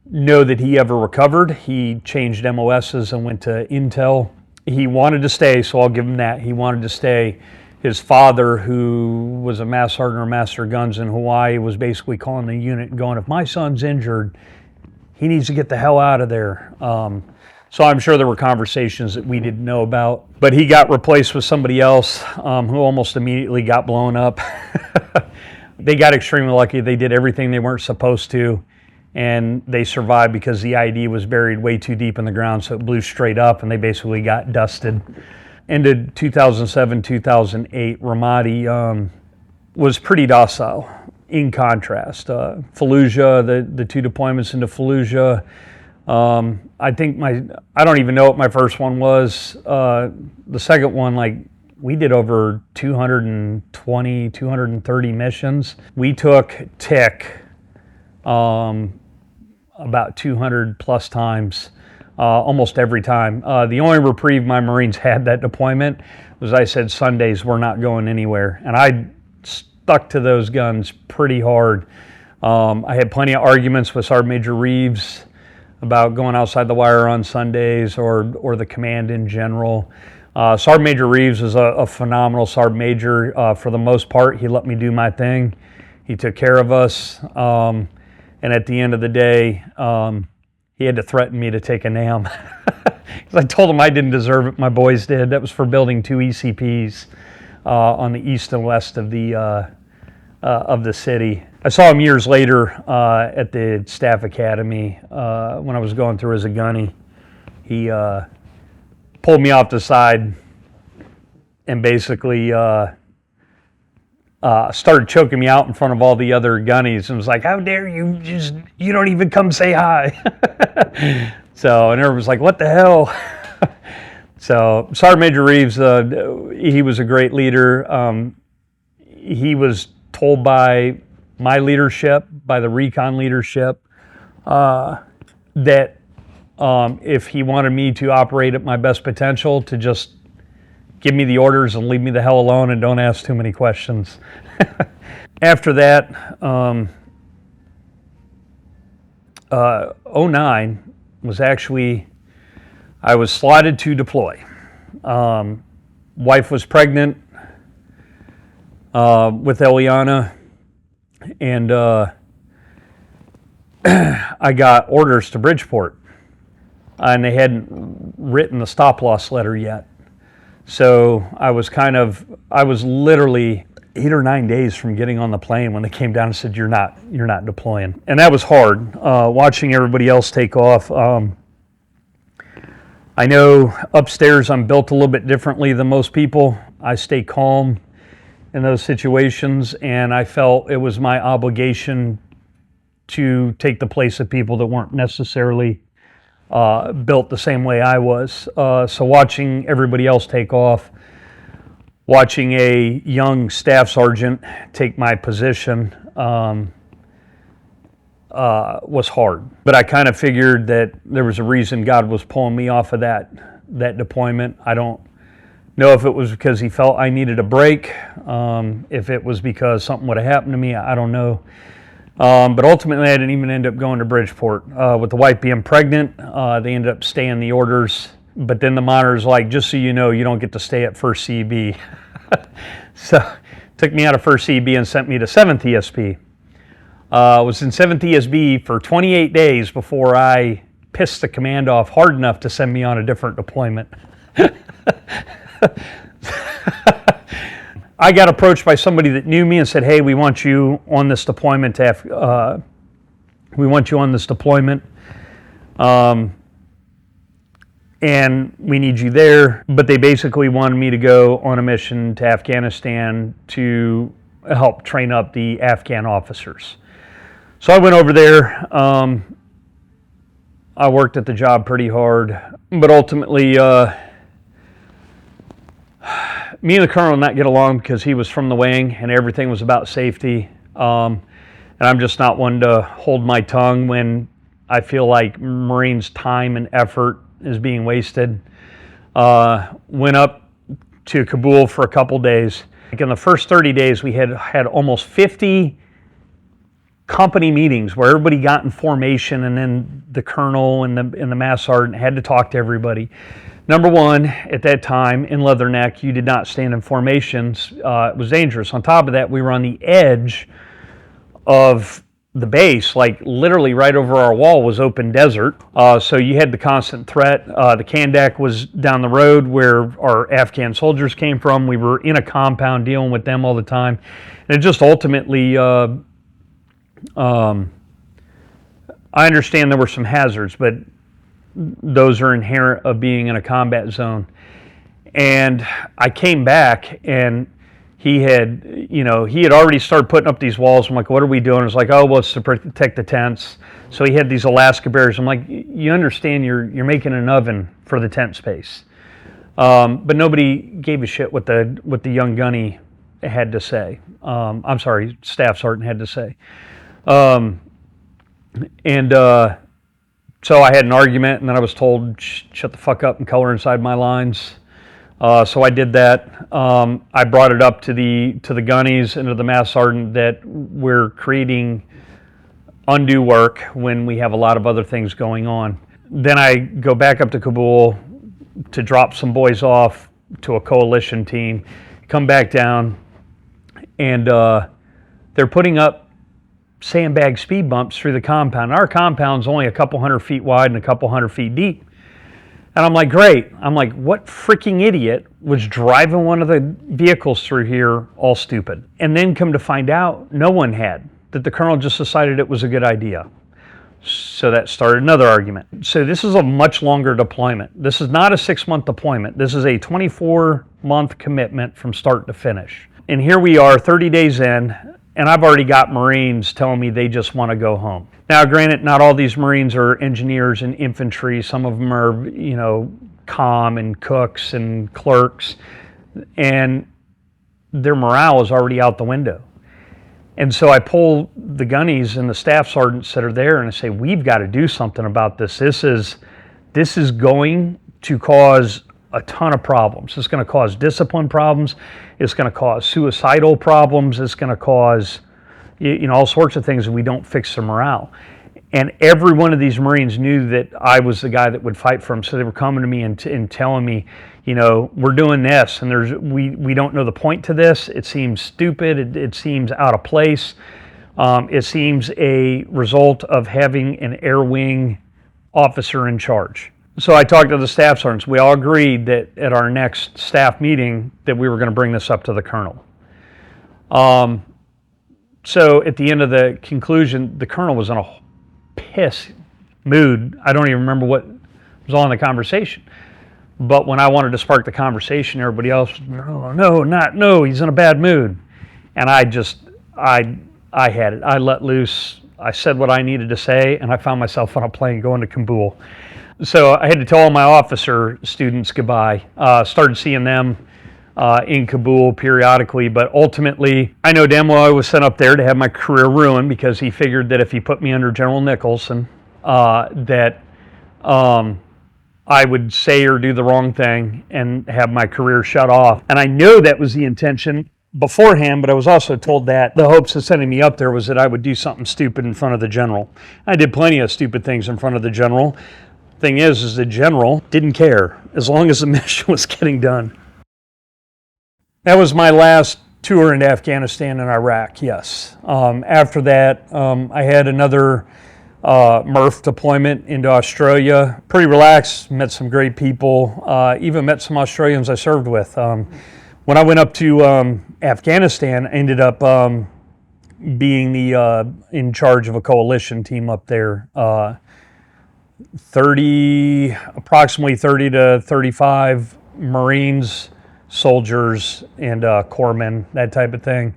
know that he ever recovered. He changed MOSs and went to Intel. He wanted to stay, so I'll give him that. He wanted to stay. His father, who was a master sergeant or master of guns in Hawaii, was basically calling the unit and going, "If my son's injured, he needs to get the hell out of there." So I'm sure there were conversations that we didn't know about. But he got replaced with somebody else who almost immediately got blown up. They got extremely lucky. They did everything they weren't supposed to, and they survived because the ID was buried way too deep in the ground, so it blew straight up, and they basically got dusted. Ended 2007, 2008. Ramadi was pretty docile, in contrast. Fallujah, the two deployments into Fallujah, I don't even know what my first one was. The second one, we did over 220, 230 missions. We took tick about 200 plus times, almost every time. The only reprieve my Marines had that deployment was I said Sundays we're not going anywhere. And I stuck to those guns pretty hard. I had plenty of arguments with Sergeant Major Reeves about going outside the wire on Sundays or the command in general. Sergeant Major Reeves is a phenomenal sergeant major. For the most part, he let me do my thing. He took care of us. And at the end of the day, he had to threaten me to take a NAM. Because I told him I didn't deserve it, my boys did. That was for building 2 ECPs on the east and west of the city. I saw him years later at the Staff Academy when I was going through as a gunny. He pulled me off the side and basically started choking me out in front of all the other gunnies and was like, "How dare you, you don't even come say hi." So, and everyone was like, "What the hell?" So Sergeant Major Reeves, he was a great leader. He was told by my leadership, by the recon leadership, that if he wanted me to operate at my best potential, to just give me the orders and leave me the hell alone and don't ask too many questions. After that, 09 was actually, I was slotted to deploy. Wife was pregnant with Eliana, and I got orders to Bridgeport, and they hadn't written the stop-loss letter yet. So I was literally 8 or 9 days from getting on the plane when they came down and said, you're not deploying. And that was hard, watching everybody else take off. I know upstairs I'm built a little bit differently than most people. I stay calm in those situations, and I felt it was my obligation to take the place of people that weren't necessarily built the same way I was. So watching everybody else take off, watching a young staff sergeant take my position was hard. But I kind of figured that there was a reason God was pulling me off of that deployment. I don't know if it was because he felt I needed a break, if it was because something would have happened to me, I don't know. But ultimately, I didn't even end up going to Bridgeport. With the wife being pregnant, they ended up staying the orders. But then the monitor's like, just so you know, you don't get to stay at 1st CB. So took me out of 1st CB and sent me to 7th ESP. Was in 7th ESB for 28 days before I pissed the command off hard enough to send me on a different deployment. I got approached by somebody that knew me and said, "Hey, we want you on this deployment. And we need you there." But they basically wanted me to go on a mission to Afghanistan to help train up the Afghan officers. So I went over there. I worked at the job pretty hard, but ultimately, me and the colonel did not get along because he was from the wing and everything was about safety. And I'm just not one to hold my tongue when I feel like Marines' time and effort is being wasted. Went up to Kabul for a couple days. Like in the first 30 days, we had almost 50 company meetings where everybody got in formation, and then the colonel and the mass sergeant had to talk to everybody. Number one, at that time in Leatherneck, you did not stand in formations. It was dangerous. On top of that, we were on the edge of the base, like literally right over our wall was open desert. So you had the constant threat. The Kandak was down the road where our Afghan soldiers came from. We were in a compound dealing with them all the time. And it just ultimately, I understand there were some hazards, but those are inherent of being in a combat zone. And I came back and he had already started putting up these walls. I'm like, what are we doing? It's like, oh, well, it's to protect the tents. So he had these Alaska barriers. I'm like, you understand you're making an oven for the tent space. But nobody gave a shit what the young gunny had to say. Staff sergeant had to say. So I had an argument, and then I was told, shut the fuck up and color inside my lines. So I did that. I brought it up to the gunnies and to the mass sergeant that we're creating undue work when we have a lot of other things going on. Then I go back up to Kabul to drop some boys off to a coalition team, come back down, and they're putting up sandbag speed bumps through the compound. Our compound's only a couple hundred feet wide and a couple hundred feet deep. And I'm like, great. I'm like, what freaking idiot was driving one of the vehicles through here all stupid? And then come to find out, no one had. That the colonel just decided it was a good idea. So that started another argument. So this is a much longer deployment. This is not a 6-month deployment. This is a 24-month commitment from start to finish. And here we are 30 days in, and I've already got Marines telling me they just want to go home. Now, granted, not all these Marines are engineers and infantry. Some of them are, comm and cooks and clerks, and their morale is already out the window. And so I pull the gunnies and the staff sergeants that are there, and I say, we've got to do something about this. This is going to cause a ton of problems. It's going to cause discipline problems. It's going to cause suicidal problems. It's going to cause all sorts of things if we don't fix the morale. And every one of these Marines knew that I was the guy that would fight for them. So they were coming to me and telling me, we're doing this, and we don't know the point to this. It seems stupid. It seems out of place. It seems a result of having an air wing officer in charge. So I talked to the staff sergeants. We all agreed that at our next staff meeting that we were going to bring this up to the colonel. So at the end of the conclusion, the colonel was in a piss mood. I don't even remember what was on the conversation. But when I wanted to spark the conversation, everybody else, no, he's in a bad mood. And I had it. I let loose. I said what I needed to say, and I found myself on a plane going to Kabul. So I had to tell all my officer students goodbye. Started seeing them in Kabul periodically, but ultimately, I know damn well I was sent up there to have my career ruined because he figured that if he put me under General Nicholson, that I would say or do the wrong thing and have my career shut off. And I know that was the intention beforehand, but I was also told that the hopes of sending me up there was that I would do something stupid in front of the general. I did plenty of stupid things in front of the general. Thing is the general didn't care as long as the mission was getting done. That was my last tour in Afghanistan and Iraq, yes. After that, I had another MRF deployment into Australia. Pretty relaxed, met some great people, even met some Australians I served with. When I went up to Afghanistan, I ended up being in charge of a coalition team up there. Approximately 30 to 35 Marines, soldiers, and corpsmen, that type of thing.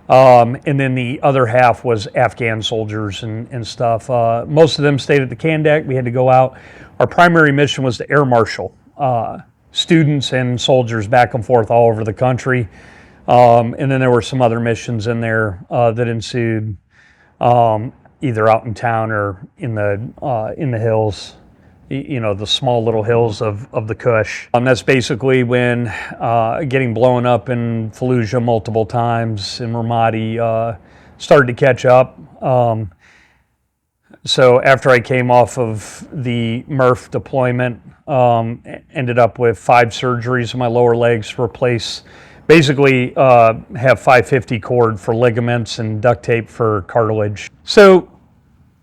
And then the other half was Afghan soldiers and stuff. Most of them stayed at the Kandak. We had to go out. Our primary mission was to air marshal students and soldiers back and forth all over the country. And then there were some other missions in there that ensued, either out in town or in the hills. The small little hills of the Kush. That's basically when getting blown up in Fallujah multiple times in Ramadi started to catch up. So after I came off of the MRF deployment, ended up with 5 surgeries in my lower legs to replace, basically have 550 cord for ligaments and duct tape for cartilage. So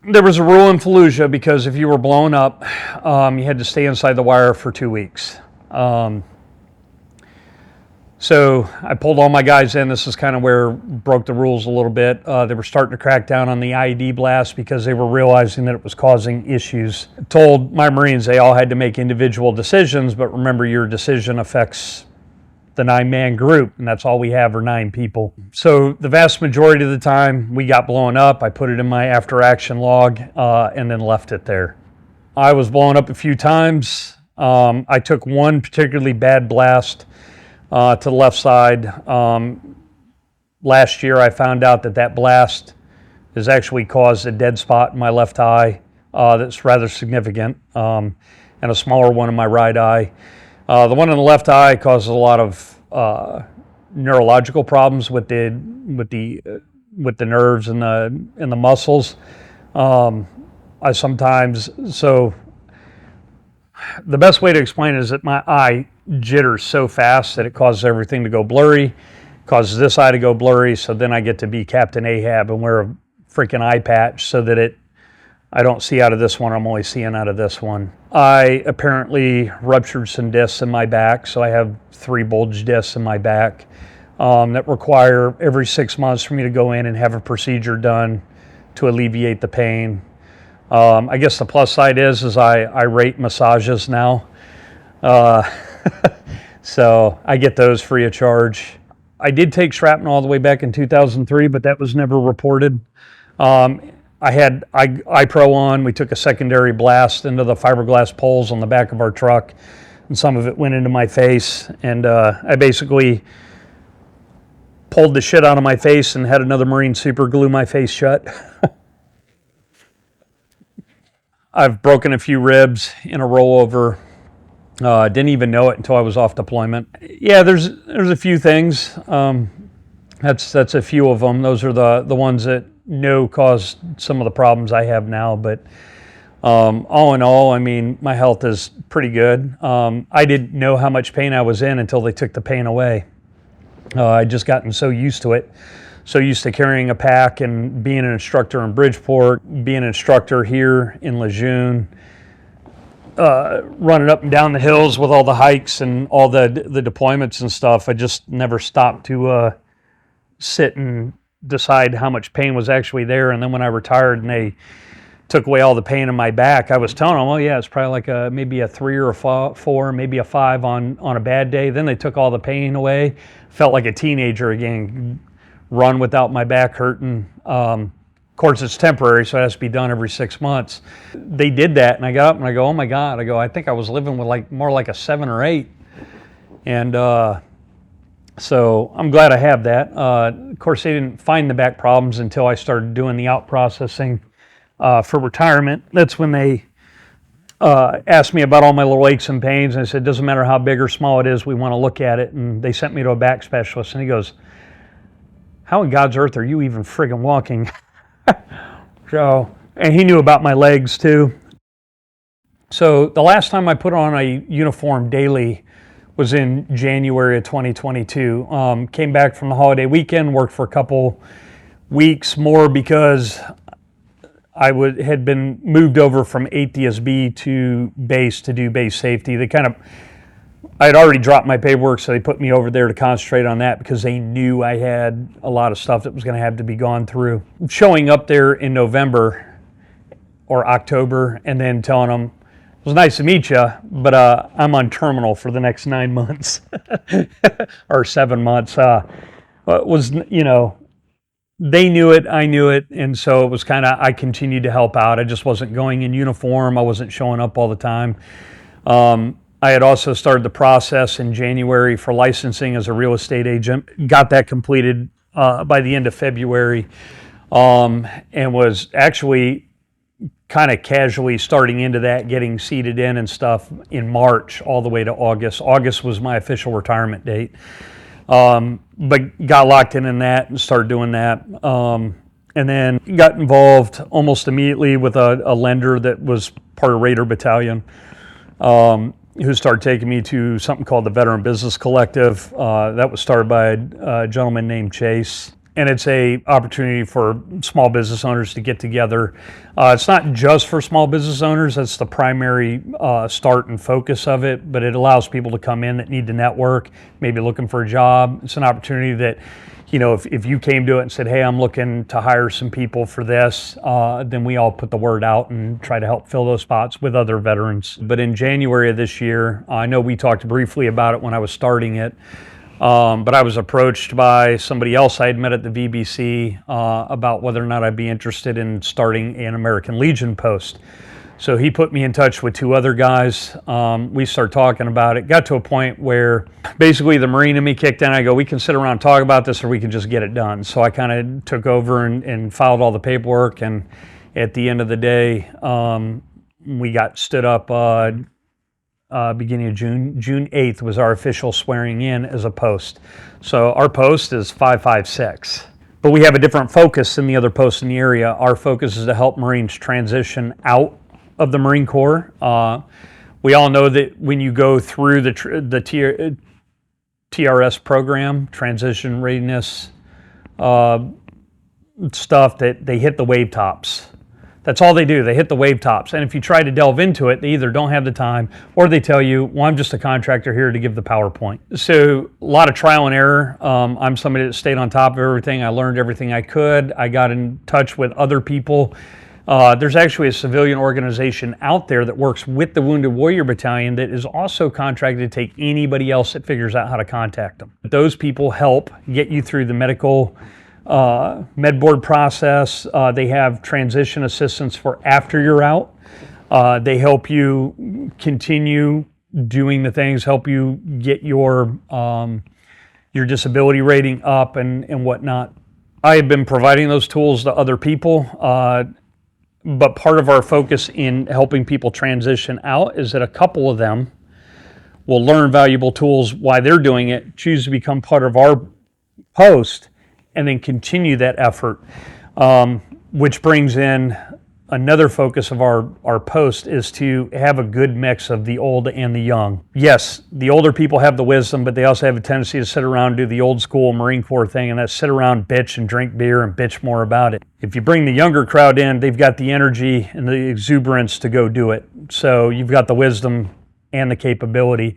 there was a rule in Fallujah because if you were blown up, you had to stay inside the wire for 2 weeks. So I pulled all my guys in. This is kind of where broke the rules a little bit. They were starting to crack down on the IED blast because they were realizing that it was causing issues. I told my Marines they all had to make individual decisions, but remember your decision affects the 9-man group, and that's all we have are 9 people. So the vast majority of the time we got blown up. I put it in my after action log and then left it there. I was blown up a few times. I took one particularly bad blast to the left side. Last year I found out that blast has actually caused a dead spot in my left eye that's rather significant, and a smaller one in my right eye. The one in the left eye causes a lot of neurological problems with the nerves and the muscles. I sometimes, so the best way to explain it is that my eye jitters so fast that it causes everything to go blurry, causes this eye to go blurry, so then I get to be Captain Ahab and wear a freaking eye patch so that I don't see out of this one, I'm only seeing out of this one. I apparently ruptured some discs in my back, so I have 3 bulge discs in my back that require every 6 months for me to go in and have a procedure done to alleviate the pain. I guess the plus side is I rate massages now. So I get those free of charge. I did take shrapnel all the way back in 2003, but that was never reported. I had iPro on. We took a secondary blast into the fiberglass poles on the back of our truck, and some of it went into my face. And I basically pulled the shit out of my face and had another Marine super glue my face shut. I've broken a few ribs in a rollover. Didn't even know it until I was off deployment. Yeah, there's a few things. That's a few of them. Those are the ones that caused some of the problems I have now. But all in all, I mean, my health is pretty good. I didn't know how much pain I was in until they took the pain away. I'd just gotten so used to it. So used to carrying a pack and being an instructor in Bridgeport, being an instructor here in Lejeune, running up and down the hills with all the hikes and all the deployments and stuff. I just never stopped to sit and decide how much pain was actually there. And then when I retired and they took away all the pain in my back, I was telling them, oh yeah, it's probably like maybe a 3 or a 4, maybe a 5 on a bad day. Then they took all the pain away. Felt like a teenager again. Run without my back hurting. Of course, it's temporary, so it has to be done every 6 months. They did that, and I got up and I go, oh my God. I think I was living with more like a 7 or 8. And so I'm glad I have that. Of course, they didn't find the back problems until I started doing the out processing for retirement. That's when they asked me about all my little aches and pains, and I said, doesn't matter how big or small it is, we want to look at it. And they sent me to a back specialist, and he goes, how in God's earth are you even friggin' walking? And he knew about my legs too. So the last time I put on a uniform daily was in January of 2022. Came back from the holiday weekend, worked for a couple weeks more because I had been moved over from 8th DSB to base to do base safety. I had already dropped my paperwork, so they put me over there to concentrate on that because they knew I had a lot of stuff that was going to have to be gone through. Showing up there in November or October and then telling them, it was nice to meet you, but I'm on terminal for the next 9 months or 7 months. They knew it, I knew it, and so it was I continued to help out. I just wasn't going in uniform. I wasn't showing up all the time. I had also started the process in January for licensing as a real estate agent. Got that completed by the end of February, and was actually kind of casually starting into that, getting seated in and stuff in March all the way to August. August was my official retirement date, but got locked in that and started doing that. And then got involved almost immediately with a lender that was part of Raider Battalion, who started taking me to something called the Veteran Business Collective. That was started by a gentleman named Chase. And it's a opportunity for small business owners to get together. It's not just for small business owners. That's the primary start and focus of it, but it allows people to come in that need to network, maybe looking for a job. It's an opportunity that, if you came to it and said, hey, I'm looking to hire some people for this, then we all put the word out and try to help fill those spots with other veterans. But in January of this year, I know we talked briefly about it when I was starting it, but I was approached by somebody else I had met at the VBC about whether or not I'd be interested in starting an American Legion post. So he put me in touch with 2 other guys. We started talking about it. Got to a point where basically the Marine in me kicked in. I go, we can sit around and talk about this, or we can just get it done. So I kind of took over and filed all the paperwork. And at the end of the day, we got stood up beginning of June. June 8th was our official swearing in as a post. So our post is 556. but we have a different focus than the other posts in the area. Our focus is to help Marines transition out of the Marine Corps. We all know that when you go through the TRS program, transition readiness stuff, that they hit the wave tops. That's all they do. They hit the wave tops. And if you try to delve into it, they either don't have the time or they tell you, well, I'm just a contractor here to give the PowerPoint. So a lot of trial and error. I'm somebody that stayed on top of everything. I learned everything I could. I got in touch with other people. There's actually a civilian organization out there that works with the Wounded Warrior Battalion that is also contracted to take anybody else that figures out how to contact them. Those people help get you through the medical med board process. They have transition assistance for after you're out. They help you continue doing the things, help you get your disability rating up and whatnot. I have been providing those tools to other people, but part of our focus in helping people transition out is that a couple of them will learn valuable tools while they're doing it, choose to become part of our post, and then continue that effort, which brings in another focus of our post is to have a good mix of the old and the young. Yes, the older people have the wisdom, but they also have a tendency to sit around and do the old school Marine Corps thing, and that's sit around, bitch, and drink beer and bitch more about it. If you bring the younger crowd in, they've got the energy and the exuberance to go do it. So you've got the wisdom and the capability.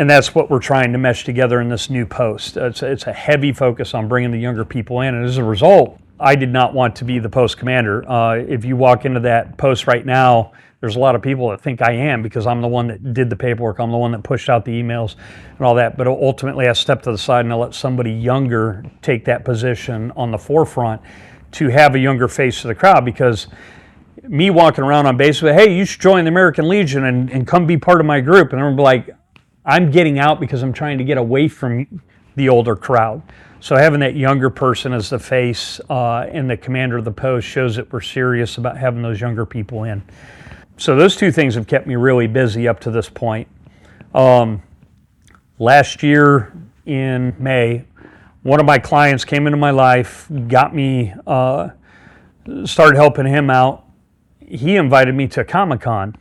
And that's what we're trying to mesh together in this new post. It's a heavy focus on bringing the younger people in. And as a result, I did not want to be the post commander. If you walk into that post right now, there's a lot of people that think I am because I'm the one that did the paperwork. I'm the one that pushed out the emails and all that. But ultimately, I stepped to the side and I let somebody younger take that position on the forefront to have a younger face to the crowd, because me walking around on base with, hey, you should join the American Legion and come be part of my group. And everyone be like, I'm getting out because I'm trying to get away from the older crowd. So having that younger person as the face and the commander of the post shows that we're serious about having those younger people in. So those two things have kept me really busy up to this point. Last year in May, one of my clients came into my life, got me, started helping him out. He invited me to Comic-Con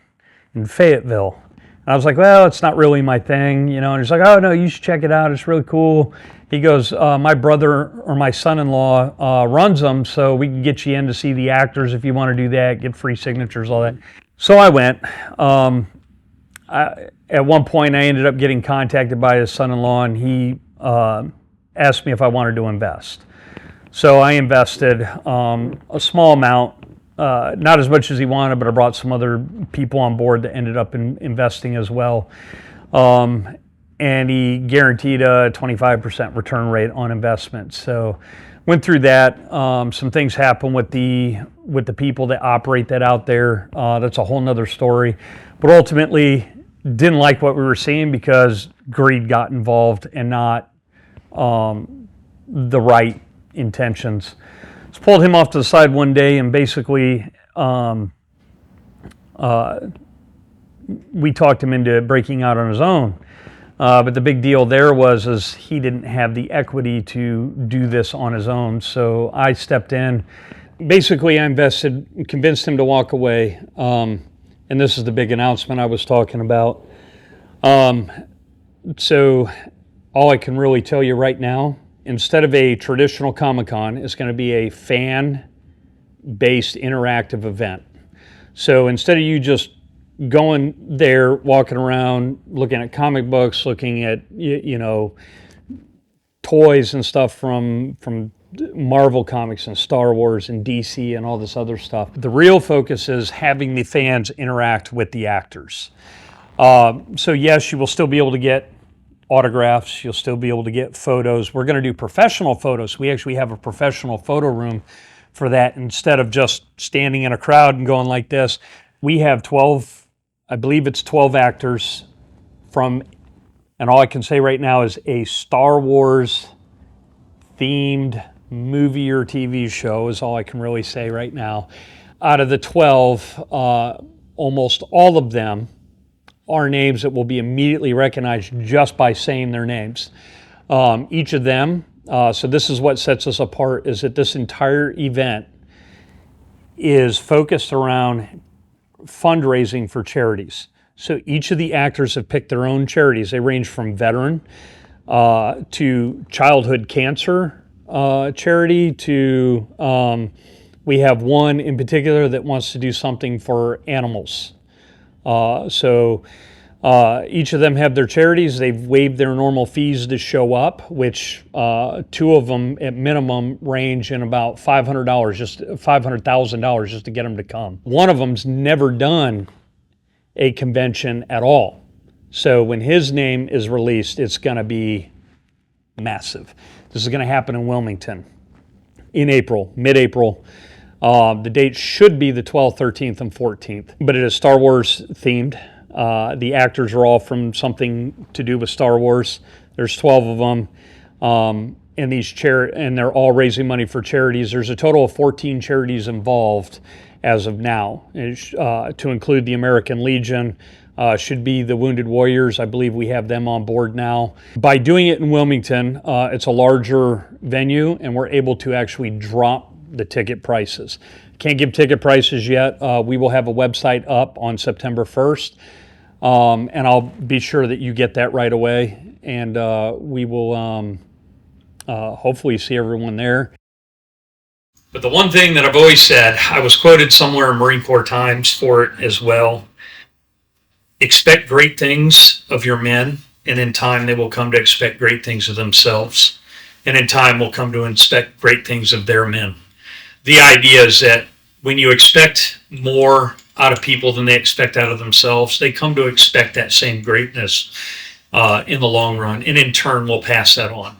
in Fayetteville. And I was like, well, it's not really my thing, you know. And he's like, oh, no, you should check it out. It's really cool. He goes, my brother or my son-in-law runs them, so we can get you in to see the actors if you want to do that, get free signatures, all that. So I went. At one point, I ended up getting contacted by his son-in-law, and he asked me if I wanted to invest. So I invested a small amount. Not as much as he wanted, but I brought some other people on board that ended up investing as well. And he guaranteed a 25% return rate on investment. So went through that. Some things happened with the people that operate that out there. That's a whole nother story. But ultimately, didn't like what we were seeing because greed got involved and not the right intentions. So pulled him off to the side one day and basically we talked him into breaking out on his own. But the big deal there was he didn't have the equity to do this on his own. So I stepped in. Basically, I invested, convinced him to walk away. And this is the big announcement I was talking about. So all I can really tell you right now, instead of a traditional Comic-Con, it's going to be a fan-based interactive event. So instead of you just going there, walking around, looking at comic books, looking at, you know, toys and stuff from Marvel Comics and Star Wars and DC and all this other stuff, the real focus is having the fans interact with the actors. So yes, you will still be able to get autographs, you'll still be able to get photos. We're going to do professional photos. We actually have a professional photo room for that. Instead of just standing in a crowd and going like this, we have 12, I believe it's 12 actors from, and all I can say right now is a Star Wars themed movie or TV show is all I can really say right now. Out of the 12, almost all of them are names that will be immediately recognized just by saying their names. Each of them So this is what sets us apart, is that this entire event is focused around fundraising for charities. So each of the actors have picked their own charities. They range from veteran to childhood cancer charity to, we have one in particular that wants to do something for animals. Each of them have their charities. They've waived their normal fees to show up, which two of them at minimum range in about $500, just $500,000 just to get them to come. One of them's never done a convention at all. So when his name is released, it's going to be massive. This is going to happen in Wilmington in April, mid-April. The date should be the 12th, 13th, and 14th, but it is Star Wars themed. The actors are all from something to do with Star Wars. There's 12 of them, and and they're all raising money for charities. There's a total of 14 charities involved as of now, to include the American Legion. Should be the Wounded Warriors. I believe we have them on board now. By doing it in Wilmington, it's a larger venue, and we're able to actually drop the ticket prices. Can't give ticket prices yet. We will have a website up on September 1st, and I'll be sure that you get that right away, and we will hopefully see everyone there. But the one thing that I've always said, I was quoted somewhere in Marine Corps Times for it as well: expect great things of your men, and in time they will come to expect great things of themselves, and in time will come to expect great things of their men. The idea is that when you expect more out of people than they expect out of themselves, they come to expect that same greatness in the long run, and in turn will pass that on.